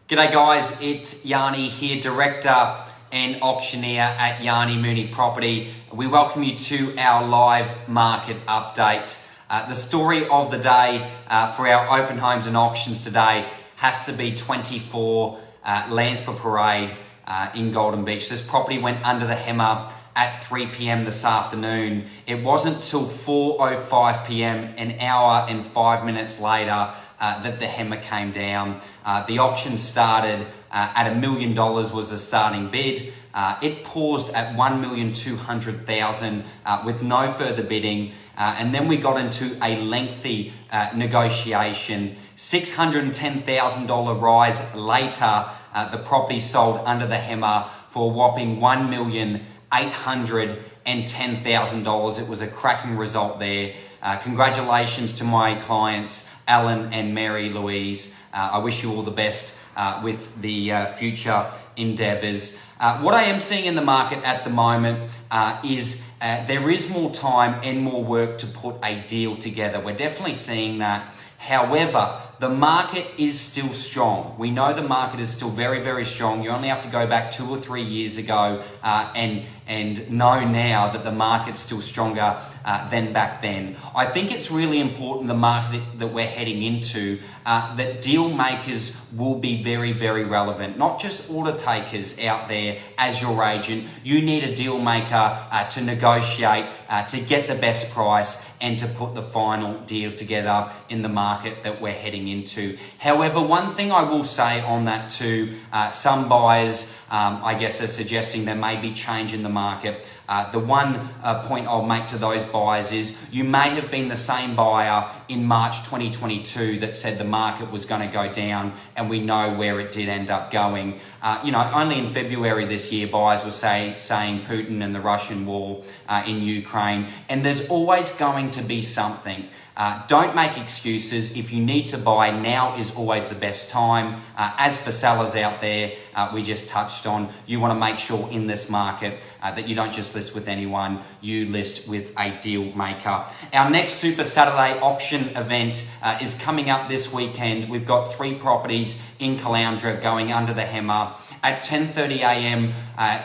G'day guys, it's Yanni here, Director and Auctioneer at Yanni Mooney Property. We welcome you to our live market update. The story of the day for our open homes and auctions today has to be 24 Landsborough Parade in Golden Beach. This property went under the hammer at 3 p.m. this afternoon. It wasn't till 4:05 p.m., an hour and 5 minutes later, that the hammer came down. The auction started at $1 million was the starting bid. It paused at $1,200,000 with no further bidding. And then we got into a lengthy negotiation. $610,000 rise later, the property sold under the hammer for a whopping $1,810,000. It was a cracking result there. Congratulations to my clients, Alan and Mary Louise. I wish you all the best with the future endeavours. What I am seeing in the market at the moment is there is more time and more work to put a deal together. We're definitely seeing that. However, the market is still strong. We know the market is still very, very strong. You only have to go back 2 or 3 years ago and know now that the market's still stronger than back then. I think it's really important, the market that we're heading into, that deal makers will be very, very relevant. Not just order takers out there as your agent. You need a deal maker to negotiate, to get the best price and to put the final deal together in the market that we're heading into. However, one thing I will say on that too, some buyers, I guess, are suggesting there may be change in the market. The one point I'll make to those buyers is you may have been the same buyer in March 2022 that said the market was going to go down, and we know where it did end up going. Only in February this year, buyers were saying Putin and the Russian war in Ukraine, and there's always going to be something. Don't make excuses. If you need to buy, now is always the best time. As for sellers out there, we just touched on, you want to make sure in this market that you don't just list with anyone, you list with a deal maker. Our next Super Saturday auction event is coming up this weekend. We've got 3 properties in Caloundra going under the hammer. At 10:30 a.m,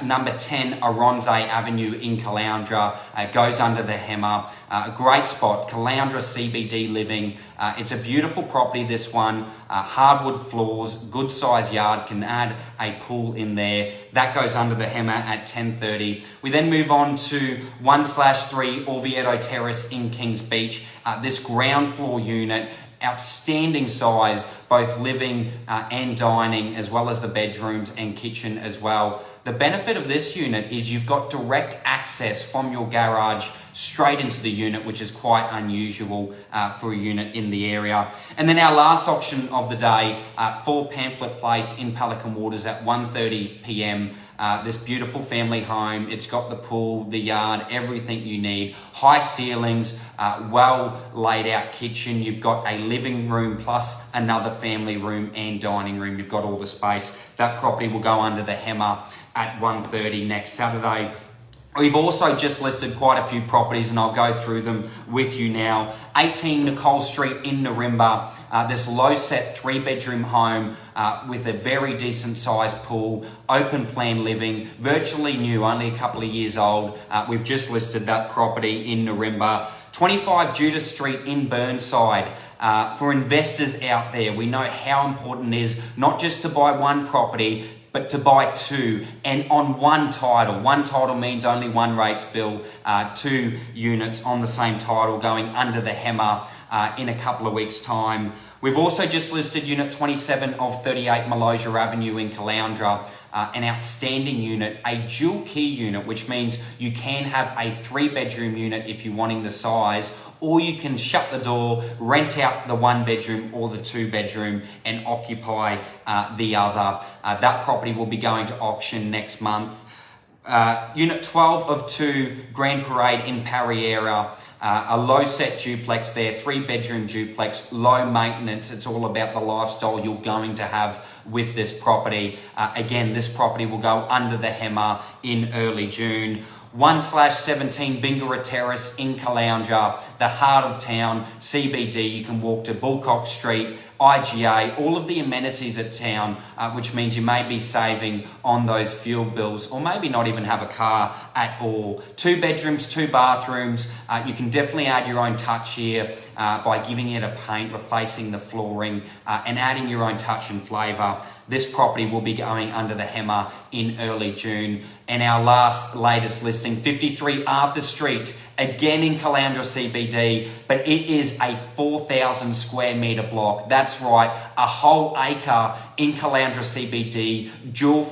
number 10 Aronze Avenue in Caloundra goes under the hammer. A great spot, Caloundra CBD living. It's a beautiful property, this one. Hardwood floors, good size yard, can add a pool in there. That goes under the hammer at 10:30. We then move on to 1/3 Orvieto Terrace in Kings Beach. This ground floor unit, outstanding size, both living and dining, as well as the bedrooms and kitchen as well. The benefit of this unit is you've got direct access from your garage straight into the unit, which is quite unusual for a unit in the area. And then our last auction of the day, 4 Pamphlet Place in Pelican Waters at 1:30 p.m. This beautiful family home. It's got the pool, the yard, everything you need. High ceilings, well laid out kitchen. You've got a living room plus another family room and dining room. You've got all the space. That property will go under the hammer at 1:30 next Saturday. We've also just listed quite a few properties, and I'll go through them with you now. 18 Nicole Street in Narimba, this low-set 3-bedroom home with a very decent sized pool, open plan living, virtually new, only a couple of years old. We've just listed that property in Narimba. 25 Judas Street in Burnside. For investors out there, we know how important it is not just to buy one property, but to buy 2 and on one title. One title means only one rates bill, 2 units on the same title going under the hammer in a couple of weeks' time. We've also just listed unit 27 of 38 Maloja Avenue in Caloundra, an outstanding unit, a dual key unit, which means you can have a 3-bedroom unit if you're wanting the size, or you can shut the door, rent out the 1-bedroom or the 2-bedroom and occupy the other. That property will be going to auction next month. Unit 12 of 2 Grand Parade in Parriera, a low set duplex there, 3-bedroom duplex, low maintenance. It's all about the lifestyle you're going to have with this property. Again, this property will go under the hammer in early June. 1/17 Bingara Terrace in Caloundra, the heart of town, CBD. You can walk to Bullcock Street, IGA, all of the amenities at town, which means you may be saving on those fuel bills, or maybe not even have a car at all. 2 bedrooms, 2 bathrooms. You can definitely add your own touch here by giving it a paint, replacing the flooring, and adding your own touch and flavour. This property will be going under the HEMA in early June. And our latest listing, 53 Arthur Street, again in Caloundra CBD, but it is a 4,000 square metre block. That's right, a whole acre in Caloundra CBD, dual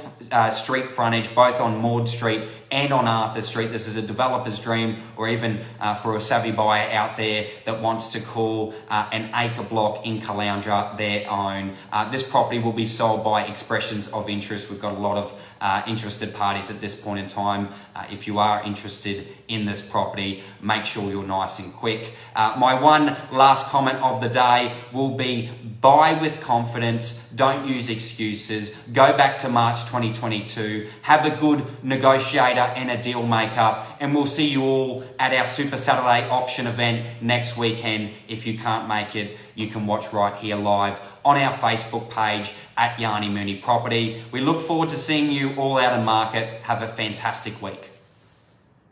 street frontage, both on Maud Street and on Arthur Street. This is a developer's dream, or even for a savvy buyer out there that wants to call an acre block in Caloundra their own. This property will be sold by expressions of interest. We've got a lot of interested parties at this point in time. If you are interested in this property, make sure you're nice and quick. My one last comment of the day will be buy with confidence, don't use excuses, go back to March 2022, have a good negotiator and a deal maker, and we'll see you all at our Super Saturday auction event next weekend. If you can't make it, you can watch right here live on our Facebook page at Yarni Mooney Property. We look forward to seeing you all out in market. Have a fantastic week.